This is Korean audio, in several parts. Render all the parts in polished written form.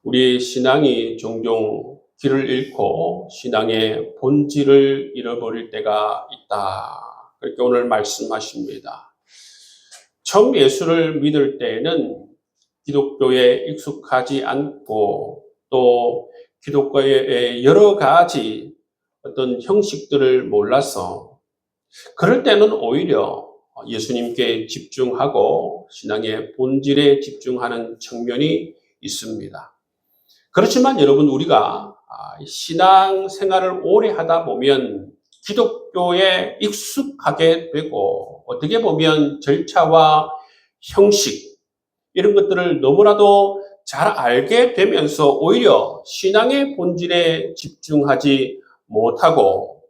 우리 신앙이 종종 길을 잃고 신앙의 본질을 잃어버릴 때가 있다. 그렇게 오늘 말씀하십니다. 처음 예수를 믿을 때에는 기독교에 익숙하지 않고 또 기독교의 여러 가지 어떤 형식들을 몰라서 그럴 때는 오히려 예수님께 집중하고 신앙의 본질에 집중하는 측면이 있습니다. 그렇지만 여러분, 우리가 신앙 생활을 오래 하다 보면 기독교에 익숙하게 되고 어떻게 보면 절차와 형식 이런 것들을 너무나도 잘 알게 되면서 오히려 신앙의 본질에 집중하지 못하고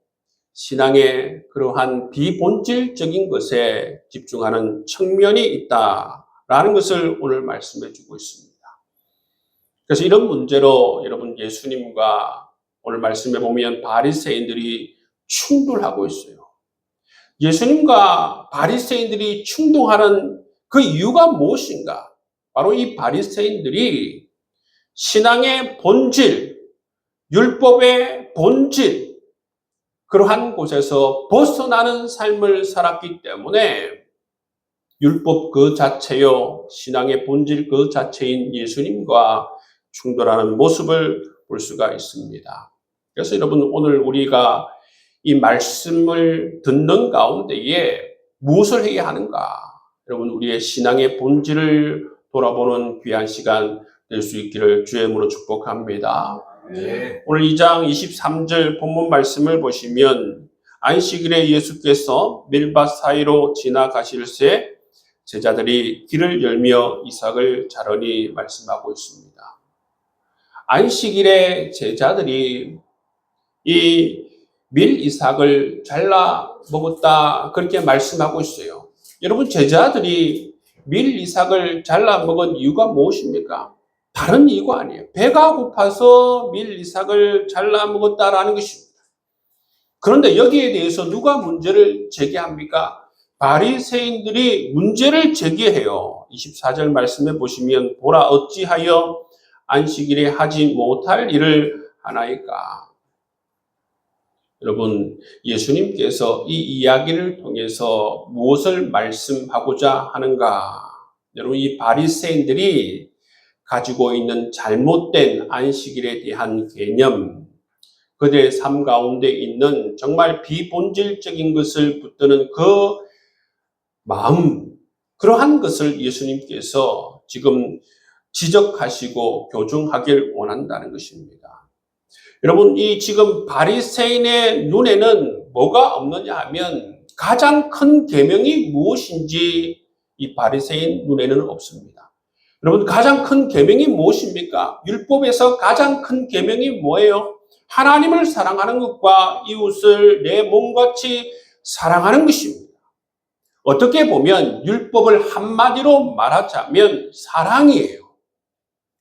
신앙의 그러한 비본질적인 것에 집중하는 측면이 있다라는 것을 오늘 말씀해 주고 있습니다. 그래서 이런 문제로 여러분, 예수님과 오늘 말씀해 보면 바리새인들이 충돌하고 있어요. 예수님과 바리새인들이 충돌하는 그 이유가 무엇인가? 바로 이 바리새인들이 신앙의 본질, 율법의 본질, 그러한 곳에서 벗어나는 삶을 살았기 때문에 율법 그 자체요, 신앙의 본질 그 자체인 예수님과 충돌하는 모습을 볼 수가 있습니다. 그래서 여러분, 오늘 우리가 이 말씀을 듣는 가운데에 무엇을 해야 하는가? 여러분, 우리의 신앙의 본질을 돌아보는 귀한 시간 될 수 있기를 주의 이름으로 축복합니다. 네. 오늘 2장 23절 본문 말씀을 보시면 안식일에 예수께서 밀밭 사이로 지나가실새 제자들이 길을 열며 이삭을 자르니 말씀하고 있습니다. 안식일에 제자들이 이 밀 이삭을 잘라 먹었다, 그렇게 말씀하고 있어요. 여러분, 제자들이 밀 이삭을 잘라 먹은 이유가 무엇입니까? 다른 이유가 아니에요. 배가 고파서 밀 이삭을 잘라 먹었다라는 것입니다. 그런데 여기에 대해서 누가 문제를 제기합니까? 바리새인들이 문제를 제기해요. 24절 말씀에 보시면 보라, 어찌하여 안식일에 하지 못할 일을 하나이까? 여러분, 예수님께서 이 이야기를 통해서 무엇을 말씀하고자 하는가? 여러분, 이 바리새인들이 가지고 있는 잘못된 안식일에 대한 개념, 그들의 삶 가운데 있는 정말 비본질적인 것을 붙드는 그 마음, 그러한 것을 예수님께서 지금 지적하시고 교정하길 원한다는 것입니다. 여러분, 이 지금 바리새인의 눈에는 뭐가 없느냐 하면 가장 큰 계명이 무엇인지 이 바리새인 눈에는 없습니다. 여러분, 가장 큰 계명이 무엇입니까? 율법에서 가장 큰 계명이 뭐예요? 하나님을 사랑하는 것과 이웃을 내 몸같이 사랑하는 것입니다. 어떻게 보면 율법을 한마디로 말하자면 사랑이에요.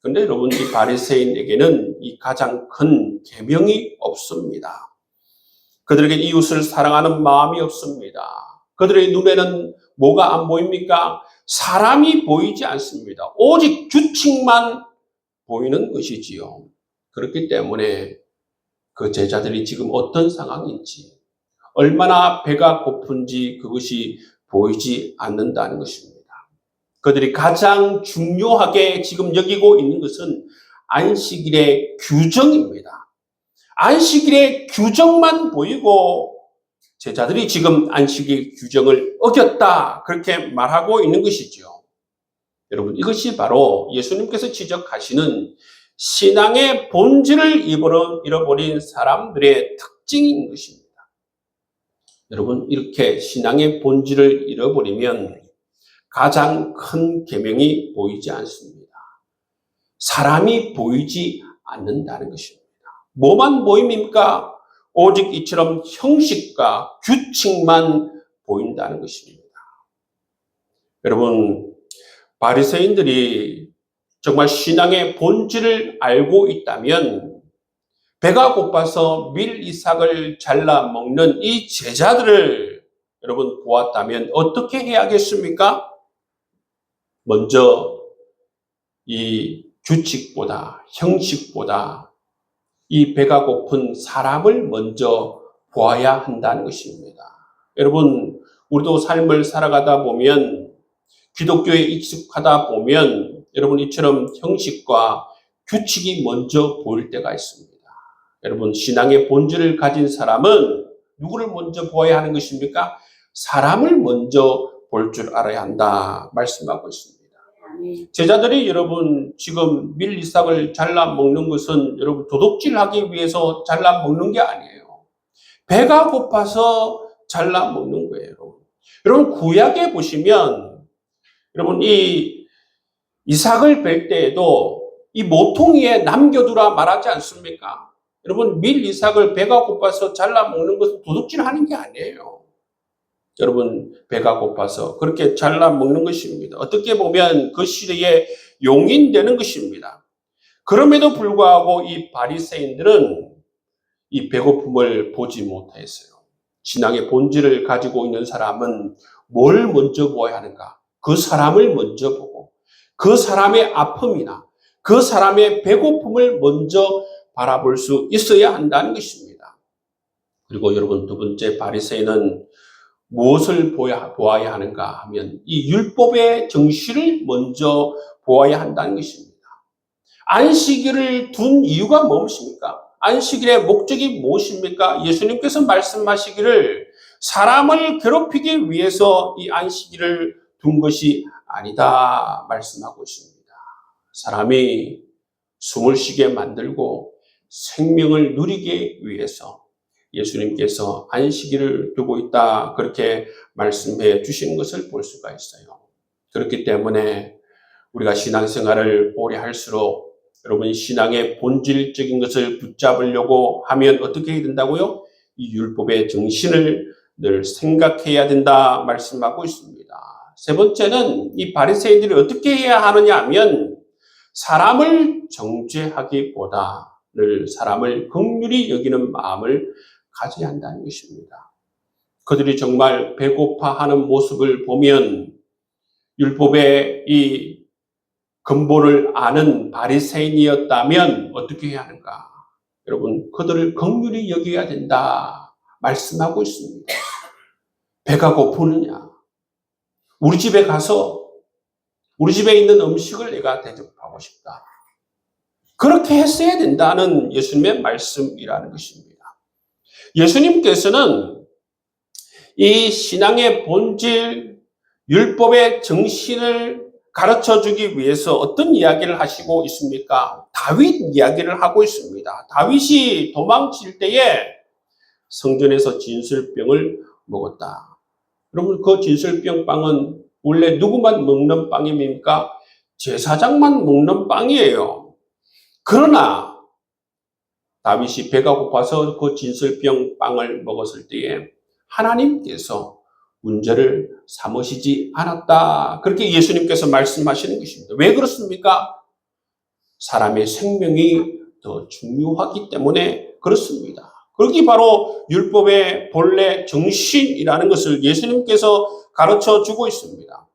그런데 여러분, 이 바리새인에게는 이 가장 큰 계명이 없습니다. 그들에게 이웃을 사랑하는 마음이 없습니다. 그들의 눈에는 뭐가 안 보입니까? 사람이 보이지 않습니다. 오직 규칙만 보이는 것이지요. 그렇기 때문에 그 제자들이 지금 어떤 상황인지, 얼마나 배가 고픈지 그것이 보이지 않는다는 것입니다. 그들이 가장 중요하게 지금 여기고 있는 것은 안식일의 규정입니다. 안식일의 규정만 보이고 제자들이 지금 안식일 규정을 어겼다, 그렇게 말하고 있는 것이죠. 여러분, 이것이 바로 예수님께서 지적하시는 신앙의 본질을 잃어버린 사람들의 특징인 것입니다. 여러분, 이렇게 신앙의 본질을 잃어버리면 가장 큰 계명이 보이지 않습니다. 사람이 보이지 않는다는 것입니다. 뭐만 보입니까? 오직 이처럼 형식과 규칙만 보인다는 것입니다. 여러분, 바리새인들이 정말 신앙의 본질을 알고 있다면 배가 고파서 밀 이삭을 잘라 먹는 이 제자들을 여러분 보았다면 어떻게 해야겠습니까? 먼저 이 규칙보다, 형식보다 이 배가 고픈 사람을 먼저 보아야 한다는 것입니다. 여러분, 우리도 삶을 살아가다 보면, 기독교에 익숙하다 보면 여러분 이처럼 형식과 규칙이 먼저 보일 때가 있습니다. 여러분, 신앙의 본질을 가진 사람은 누구를 먼저 보아야 하는 것입니까? 사람을 먼저 볼 줄 알아야 한다 말씀하고 있습니다. 제자들이 여러분 지금 밀 이삭을 잘라 먹는 것은 여러분 도둑질하기 위해서 잘라 먹는 게 아니에요. 배가 고파서 잘라 먹는 거예요. 여러분 구약에 보시면 여러분 이 이삭을 벨 때에도 이 모퉁이에 남겨두라 말하지 않습니까? 여러분 밀 이삭을 배가 고파서 잘라 먹는 것은 도둑질하는 게 아니에요. 여러분 배가 고파서 그렇게 잘라 먹는 것입니다. 어떻게 보면 그 시대에 용인되는 것입니다. 그럼에도 불구하고 이 바리새인들은 이 배고픔을 보지 못했어요. 신앙의 본질을 가지고 있는 사람은 뭘 먼저 보아야 하는가? 그 사람을 먼저 보고 그 사람의 아픔이나 그 사람의 배고픔을 먼저 바라볼 수 있어야 한다는 것입니다. 그리고 여러분 두 번째 바리새인은 무엇을 보아야 하는가 하면 이 율법의 정신을 먼저 보아야 한다는 것입니다. 안식일을 둔 이유가 무엇입니까? 안식일의 목적이 무엇입니까? 예수님께서 말씀하시기를 사람을 괴롭히기 위해서 이 안식일을 둔 것이 아니다 말씀하고 있습니다. 사람이 숨을 쉬게 만들고 생명을 누리기 위해서 예수님께서 안식일을 두고 있다 그렇게 말씀해 주시는 것을 볼 수가 있어요. 그렇기 때문에 우리가 신앙생활을 오래 할수록 여러분 신앙의 본질적인 것을 붙잡으려고 하면 어떻게 해야 된다고요? 이 율법의 정신을 늘 생각해야 된다 말씀하고 있습니다. 세 번째는 이 바리새인들이 어떻게 해야 하느냐 하면 사람을 정죄하기보다 늘 사람을 긍휼히 여기는 마음을 가져야 한다는 것입니다. 그들이 정말 배고파하는 모습을 보면 율법의 이 근본을 아는 바리새인이었다면 어떻게 해야 하는가? 여러분, 그들을 긍휼히 여겨야 된다 말씀하고 있습니다. 배가 고프느냐? 우리 집에 가서 우리 집에 있는 음식을 내가 대접하고 싶다. 그렇게 했어야 된다는 예수님의 말씀이라는 것입니다. 예수님께서는 이 신앙의 본질, 율법의 정신을 가르쳐 주기 위해서 어떤 이야기를 하시고 있습니까? 다윗 이야기를 하고 있습니다. 다윗이 도망칠 때에 성전에서 진설병을 먹었다. 여러분, 그 진설병 빵은 원래 누구만 먹는 빵입니까? 제사장만 먹는 빵이에요. 그러나 다윗이 배가 고파서 그 진설병 빵을 먹었을 때에 하나님께서 문제를 삼으시지 않았다. 그렇게 예수님께서 말씀하시는 것입니다. 왜 그렇습니까? 사람의 생명이 더 중요하기 때문에 그렇습니다. 그게 바로 율법의 본래 정신이라는 것을 예수님께서 가르쳐 주고 있습니다.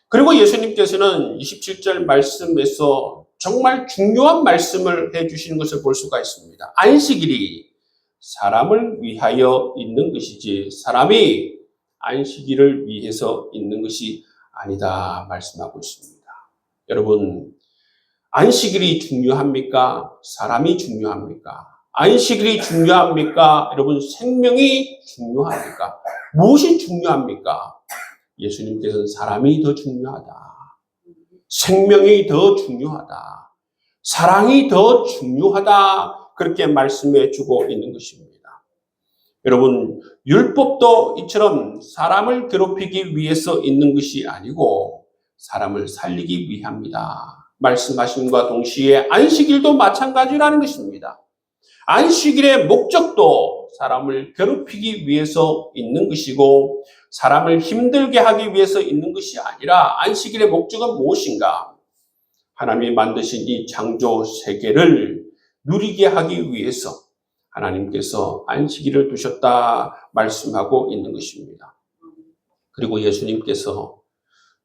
그리고 예수님께서는 27절 말씀에서 정말 중요한 말씀을 해주시는 것을 볼 수가 있습니다. 안식일이 사람을 위하여 있는 것이지 사람이 안식일을 위해서 있는 것이 아니다 말씀하고 있습니다. 여러분, 안식일이 중요합니까? 사람이 중요합니까? 안식일이 중요합니까? 여러분, 생명이 중요합니까? 무엇이 중요합니까? 예수님께서는 사람이 더 중요하다. 생명이 더 중요하다. 사랑이 더 중요하다. 그렇게 말씀해 주고 있는 것입니다. 여러분, 율법도 이처럼 사람을 괴롭히기 위해서 있는 것이 아니고 사람을 살리기 위함이다. 말씀하심과 동시에 안식일도 마찬가지라는 것입니다. 안식일의 목적도 사람을 괴롭히기 위해서 있는 것이고 사람을 힘들게 하기 위해서 있는 것이 아니라 안식일의 목적은 무엇인가? 하나님이 만드신 이 창조 세계를 누리게 하기 위해서 하나님께서 안식일을 두셨다 말씀하고 있는 것입니다. 그리고 예수님께서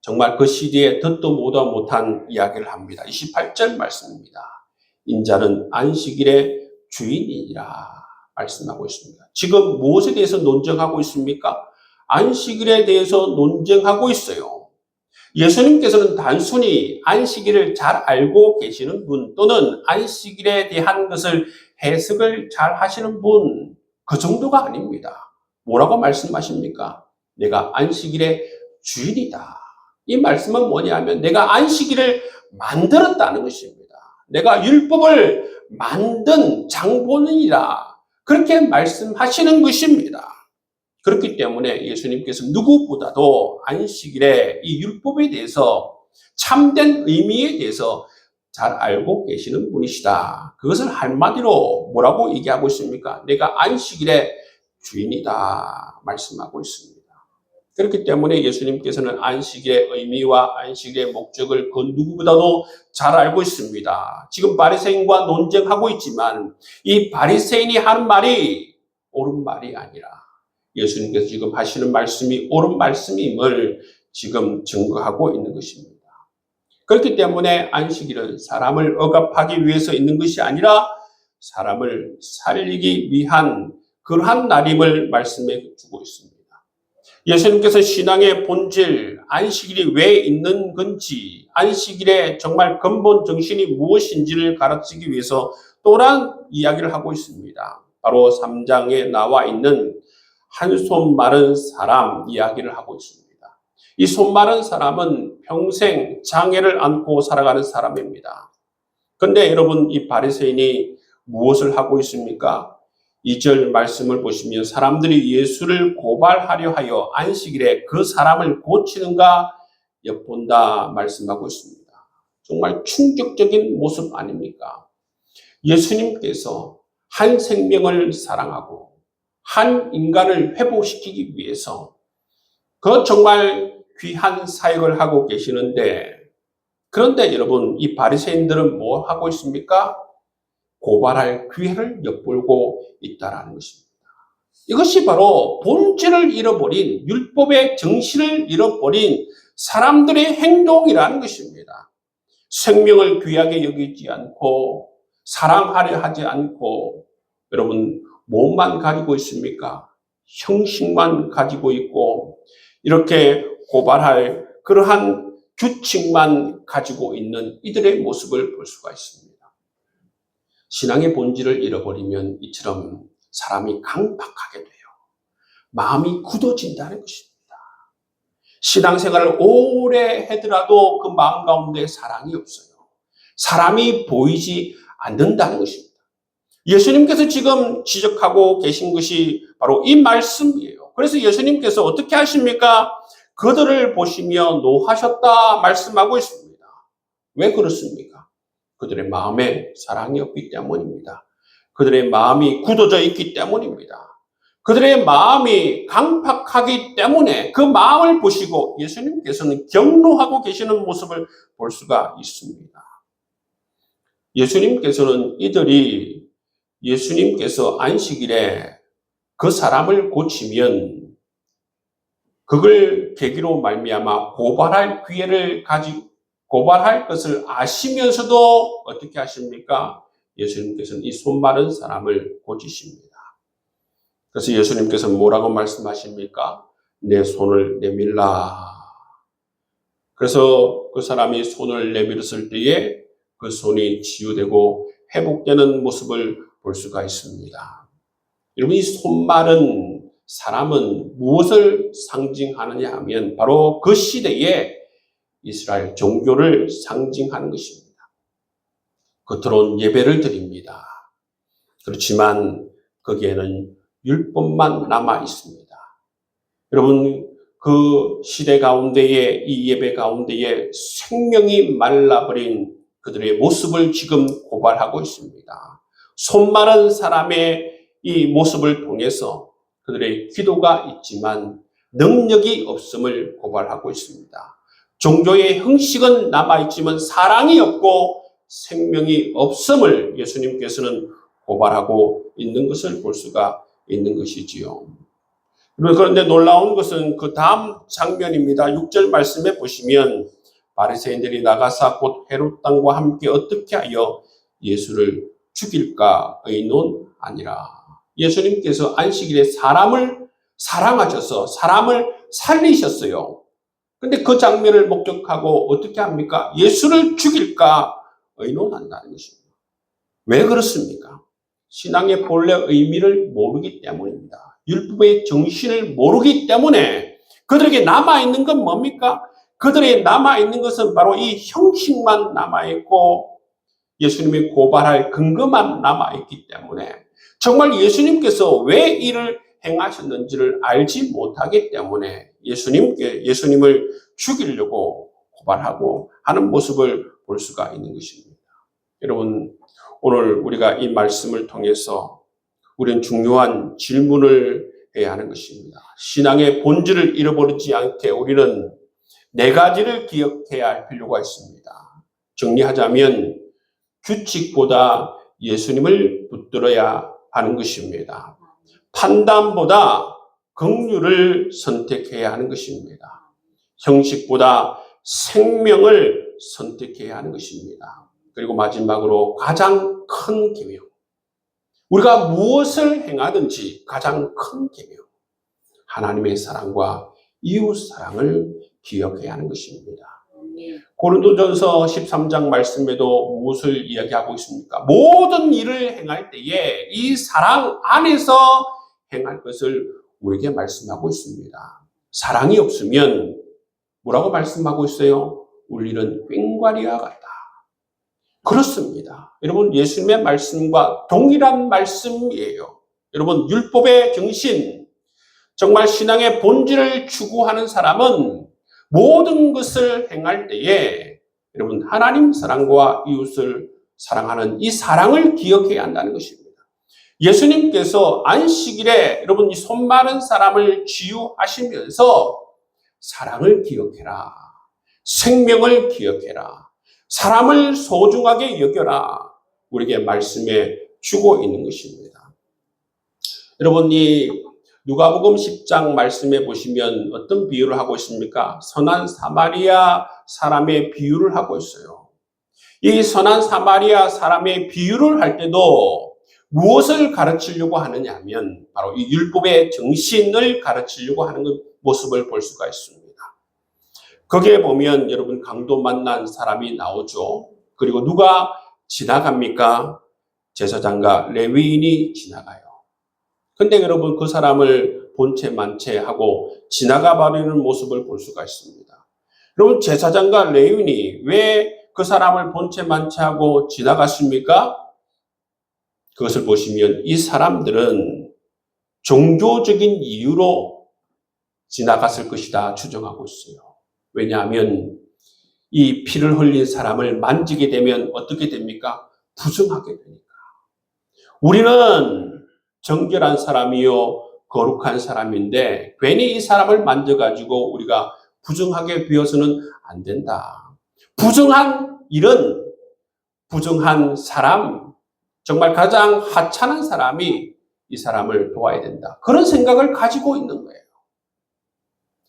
정말 그 시대에 듣도 보도 못한 이야기를 합니다. 28절 말씀입니다. 인자는 안식일의 주인이라 말씀하고 있습니다. 지금 무엇에 대해서 논쟁하고 있습니까? 안식일에 대해서 논쟁하고 있어요. 예수님께서는 단순히 안식일을 잘 알고 계시는 분 또는 안식일에 대한 것을 해석을 잘 하시는 분, 그 정도가 아닙니다. 뭐라고 말씀하십니까? 내가 안식일의 주인이다. 이 말씀은 뭐냐면 내가 안식일을 만들었다는 것입니다. 내가 율법을 만든 장본인이다. 그렇게 말씀하시는 것입니다. 그렇기 때문에 예수님께서 누구보다도 안식일의 이 율법에 대해서 참된 의미에 대해서 잘 알고 계시는 분이시다. 그것을 한마디로 뭐라고 얘기하고 있습니까? 내가 안식일의 주인이다 말씀하고 있습니다. 그렇기 때문에 예수님께서는 안식의 의미와 안식의 목적을 그 누구보다도 잘 알고 있습니다. 지금 바리새인과 논쟁하고 있지만 이 바리새인이 하는 말이 옳은 말이 아니라 예수님께서 지금 하시는 말씀이 옳은 말씀임을 지금 증거하고 있는 것입니다. 그렇기 때문에 안식일은 사람을 억압하기 위해서 있는 것이 아니라 사람을 살리기 위한 그러한 날임을 말씀해 주고 있습니다. 예수님께서 신앙의 본질, 안식일이 왜 있는 건지, 안식일의 정말 근본 정신이 무엇인지를 가르치기 위해서 또한 이야기를 하고 있습니다. 바로 3장에 나와 있는 한 손 마른 사람 이야기를 하고 있습니다. 이 손 마른 사람은 평생 장애를 안고 살아가는 사람입니다. 그런데 여러분, 이 바리새인이 무엇을 하고 있습니까? 2절 말씀을 보시면 사람들이 예수를 고발하려 하여 안식일에 그 사람을 고치는가 엿본다 말씀하고 있습니다. 정말 충격적인 모습 아닙니까? 예수님께서 한 생명을 사랑하고 한 인간을 회복시키기 위해서 그 정말 귀한 사역을 하고 계시는데, 그런데 여러분, 이 바리새인들은 뭐 하고 있습니까? 고발할 기회를 엿보고 있다는 것입니다. 이것이 바로 본질을 잃어버린, 율법의 정신을 잃어버린 사람들의 행동이라는 것입니다. 생명을 귀하게 여기지 않고 사랑하려 하지 않고, 여러분, 몸만 가지고 있습니까? 형식만 가지고 있고 이렇게 고발할 그러한 규칙만 가지고 있는 이들의 모습을 볼 수가 있습니다. 신앙의 본질을 잃어버리면 이처럼 사람이 강팍하게 돼요. 마음이 굳어진다는 것입니다. 신앙생활을 오래 하더라도 그 마음 가운데 사랑이 없어요. 사람이 보이지 않는다는 것입니다. 예수님께서 지금 지적하고 계신 것이 바로 이 말씀이에요. 그래서 예수님께서 어떻게 하십니까? 그들을 보시며 노하셨다 말씀하고 있습니다. 왜 그렇습니까? 그들의 마음에 사랑이 없기 때문입니다. 그들의 마음이 굳어져 있기 때문입니다. 그들의 마음이 강팍하기 때문에 그 마음을 보시고 예수님께서는 경노하고 계시는 모습을 볼 수가 있습니다. 예수님께서는 이들이 예수님께서 안식일에 그 사람을 고치면 그걸 계기로 말미암아 고발할 기회를 고발할 것을 아시면서도 어떻게 하십니까? 예수님께서는 이 손 마른 사람을 고치십니다. 그래서 예수님께서는 뭐라고 말씀하십니까? 내 손을 내밀라. 그래서 그 사람이 손을 내밀었을 때에 그 손이 치유되고 회복되는 모습을 볼 수가 있습니다. 여러분, 이 손 마른 사람은 무엇을 상징하느냐 하면 바로 그 시대에 이스라엘 종교를 상징하는 것입니다. 겉으로는 예배를 드립니다. 그렇지만 거기에는 율법만 남아 있습니다. 여러분, 그 시대 가운데에, 이 예배 가운데에 생명이 말라버린 그들의 모습을 지금 고발하고 있습니다. 손 마른 사람의 이 모습을 통해서 그들의 기도가 있지만 능력이 없음을 고발하고 있습니다. 종교의 형식은 남아있지만 사랑이 없고 생명이 없음을 예수님께서는 고발하고 있는 것을 볼 수가 있는 것이지요. 그런데 놀라운 것은 그 다음 장면입니다. 6절 말씀에 보시면 바리새인들이 나가사 곧 헤롯 땅과 함께 어떻게 하여 예수를 죽일까 의논하니라. 예수님께서 안식일에 사람을 사랑하셔서 사람을 살리셨어요. 근데 그 장면을 목격하고 어떻게 합니까? 예수를 죽일까 의논한다는 것입니다. 왜 그렇습니까? 신앙의 본래 의미를 모르기 때문입니다. 율법의 정신을 모르기 때문에 그들에게 남아있는 건 뭡니까? 그들에게 남아있는 것은 바로 이 형식만 남아있고 예수님이 고발할 근거만 남아있기 때문에 정말 예수님께서 왜 이를 행하셨는지를 알지 못하기 때문에 예수님을 죽이려고 고발하고 하는 모습을 볼 수가 있는 것입니다. 여러분, 오늘 우리가 이 말씀을 통해서 우리는 중요한 질문을 해야 하는 것입니다. 신앙의 본질을 잃어버리지 않게 우리는 네 가지를 기억해야 할 필요가 있습니다. 정리하자면 규칙보다 예수님을 붙들어야 하는 것입니다. 판단보다 긍휼을 선택해야 하는 것입니다. 형식보다 생명을 선택해야 하는 것입니다. 그리고 마지막으로 가장 큰 계명. 우리가 무엇을 행하든지 가장 큰 계명. 하나님의 사랑과 이웃 사랑을 기억해야 하는 것입니다. 고린도전서 13장 말씀에도 무엇을 이야기하고 있습니까? 모든 일을 행할 때에 이 사랑 안에서 행할 것을 우리에게 말씀하고 있습니다. 사랑이 없으면 뭐라고 말씀하고 있어요? 우리는 꽹과리와 같다. 그렇습니다. 여러분, 예수님의 말씀과 동일한 말씀이에요. 여러분, 율법의 정신, 정말 신앙의 본질을 추구하는 사람은 모든 것을 행할 때에 여러분 하나님 사랑과 이웃을 사랑하는 이 사랑을 기억해야 한다는 것입니다. 예수님께서 안식일에 여러분 이 손 마른 사람을 치유하시면서 사랑을 기억해라. 생명을 기억해라. 사람을 소중하게 여겨라. 우리에게 말씀해 주고 있는 것입니다. 여러분 이 누가복음 10장 말씀해 보시면 어떤 비유를 하고 있습니까? 선한 사마리아 사람의 비유를 하고 있어요. 이 선한 사마리아 사람의 비유를 할 때도 무엇을 가르치려고 하느냐 하면 바로 이 율법의 정신을 가르치려고 하는 모습을 볼 수가 있습니다. 거기에 보면 여러분 강도 만난 사람이 나오죠. 그리고 누가 지나갑니까? 제사장과 레위인이 지나가요. 근데 여러분 그 사람을 본체 만체하고 지나가 버리는 모습을 볼 수가 있습니다. 여러분 제사장과 레위인이 왜 그 사람을 본체 만체하고 지나갔습니까? 그것을 보시면 이 사람들은 종교적인 이유로 지나갔을 것이다 추정하고 있어요. 왜냐하면 이 피를 흘린 사람을 만지게 되면 어떻게 됩니까? 부정하게 되니까. 우리는 정결한 사람이요 거룩한 사람인데 괜히 이 사람을 만져가지고 우리가 부정하게 비워서는 안 된다. 부정한 일은 부정한 사람, 정말 가장 하찮은 사람이 이 사람을 도와야 된다. 그런 생각을 가지고 있는 거예요.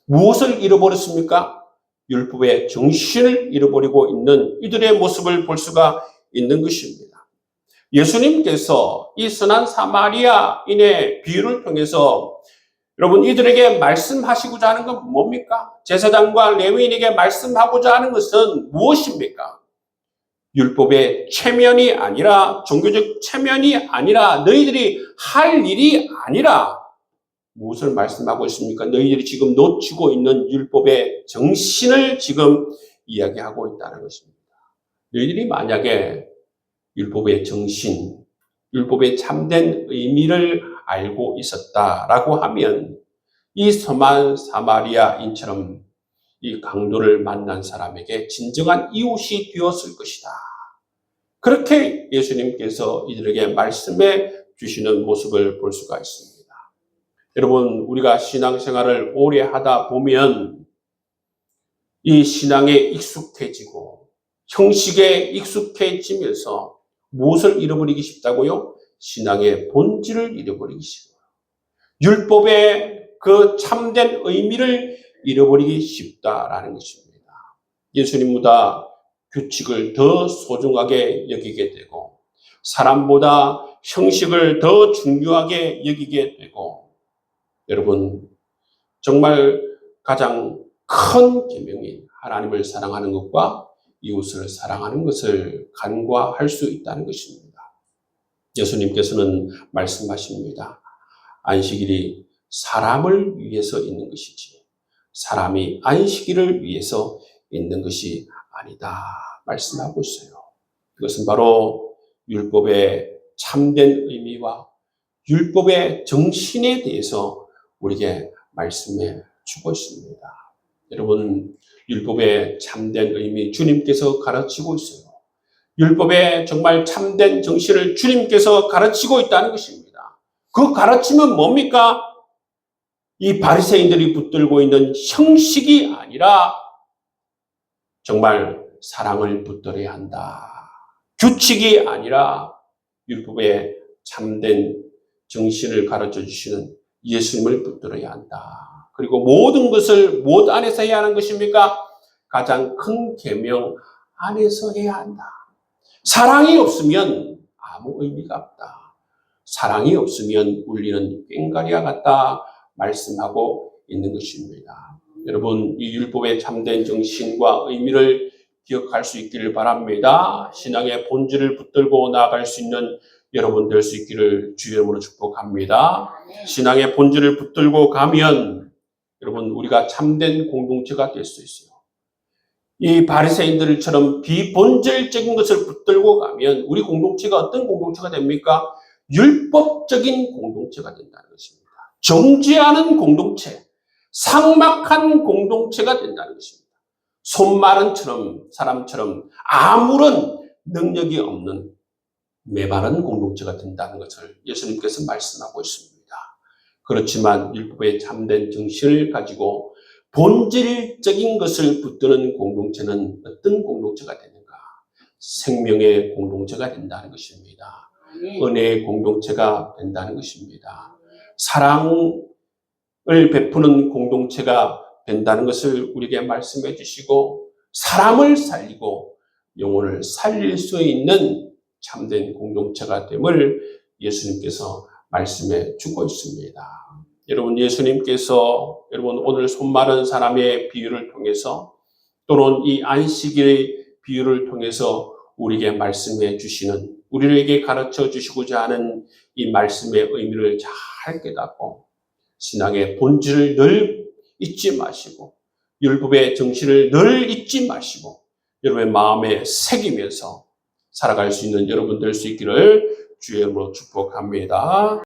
무엇을 잃어버렸습니까? 율법의 정신을 잃어버리고 있는 이들의 모습을 볼 수가 있는 것입니다. 예수님께서 이 선한 사마리아인의 비유를 통해서 여러분 이들에게 말씀하시고자 하는 건 뭡니까? 제사장과 레위인에게 말씀하고자 하는 것은 무엇입니까? 율법의 체면이 아니라 종교적 체면이 아니라 너희들이 할 일이 아니라 무엇을 말씀하고 있습니까? 너희들이 지금 놓치고 있는 율법의 정신을 지금 이야기하고 있다는 것입니다. 너희들이 만약에 율법의 정신, 율법의 참된 의미를 알고 있었다라고 하면 이 선한 사마리아인처럼 이 강도를 만난 사람에게 진정한 이웃이 되었을 것이다. 그렇게 예수님께서 이들에게 말씀해 주시는 모습을 볼 수가 있습니다. 여러분, 우리가 신앙생활을 오래 하다 보면 이 신앙에 익숙해지고 형식에 익숙해지면서 무엇을 잃어버리기 쉽다고요? 신앙의 본질을 잃어버리기 쉽어요. 율법의 그 참된 의미를 잃어버리기 쉽다라는 것입니다. 예수님보다 규칙을 더 소중하게 여기게 되고 사람보다 형식을 더 중요하게 여기게 되고 여러분 정말 가장 큰 계명인 하나님을 사랑하는 것과 이웃을 사랑하는 것을 간과할 수 있다는 것입니다. 예수님께서는 말씀하십니다. 안식일이 사람을 위해서 있는 것이지 사람이 안식일을 위해서 있는 것이 아니다 말씀하고 있어요. 그것은 바로 율법의 참된 의미와 율법의 정신에 대해서 우리에게 말씀해 주고 있습니다. 여러분, 율법의 참된 의미 주님께서 가르치고 있어요. 율법의 정말 참된 정신을 주님께서 가르치고 있다는 것입니다. 그 가르침은 뭡니까? 이 바리새인들이 붙들고 있는 형식이 아니라 정말 사랑을 붙들어야 한다. 규칙이 아니라 율법의 참된 정신을 가르쳐 주시는 예수님을 붙들어야 한다. 그리고 모든 것을 무엇 안에서 해야 하는 것입니까? 가장 큰 계명 안에서 해야 한다. 사랑이 없으면 아무 의미가 없다. 사랑이 없으면 울리는 꽹과리와 같다 말씀하고 있는 것입니다. 여러분, 이 율법의 참된 정신과 의미를 기억할 수 있기를 바랍니다. 신앙의 본질을 붙들고 나아갈 수 있는 여러분 될 수 있기를 주의 이름으로 축복합니다. 신앙의 본질을 붙들고 가면 여러분 우리가 참된 공동체가 될 수 있어요. 이 바리새인들처럼 비본질적인 것을 붙들고 가면 우리 공동체가 어떤 공동체가 됩니까? 율법적인 공동체가 된다는 것입니다. 정죄하는 공동체, 삭막한 공동체가 된다는 것입니다. 손마른 사람처럼 아무런 능력이 없는 메마른 공동체가 된다는 것을 예수님께서 말씀하고 있습니다. 그렇지만 율법의 참된 정신을 가지고 본질적인 것을 붙드는 공동체는 어떤 공동체가 되는가? 생명의 공동체가 된다는 것입니다. 은혜의 공동체가 된다는 것입니다. 사랑을 베푸는 공동체가 된다는 것을 우리에게 말씀해 주시고 사람을 살리고 영혼을 살릴 수 있는 참된 공동체가 됨을 예수님께서 말씀해 주고 있습니다. 여러분, 예수님께서 오늘 손마른 사람의 비유를 통해서 또는 이 안식일의 비유를 통해서 우리에게 말씀해 주시는 우리에게 가르쳐 주시고자 하는 이 말씀의 의미를 잘 깨닫고 신앙의 본질을 늘 잊지 마시고 율법의 정신을 늘 잊지 마시고 여러분의 마음에 새기면서 살아갈 수 있는 여러분 될 수 있기를 주의 이름으로 축복합니다.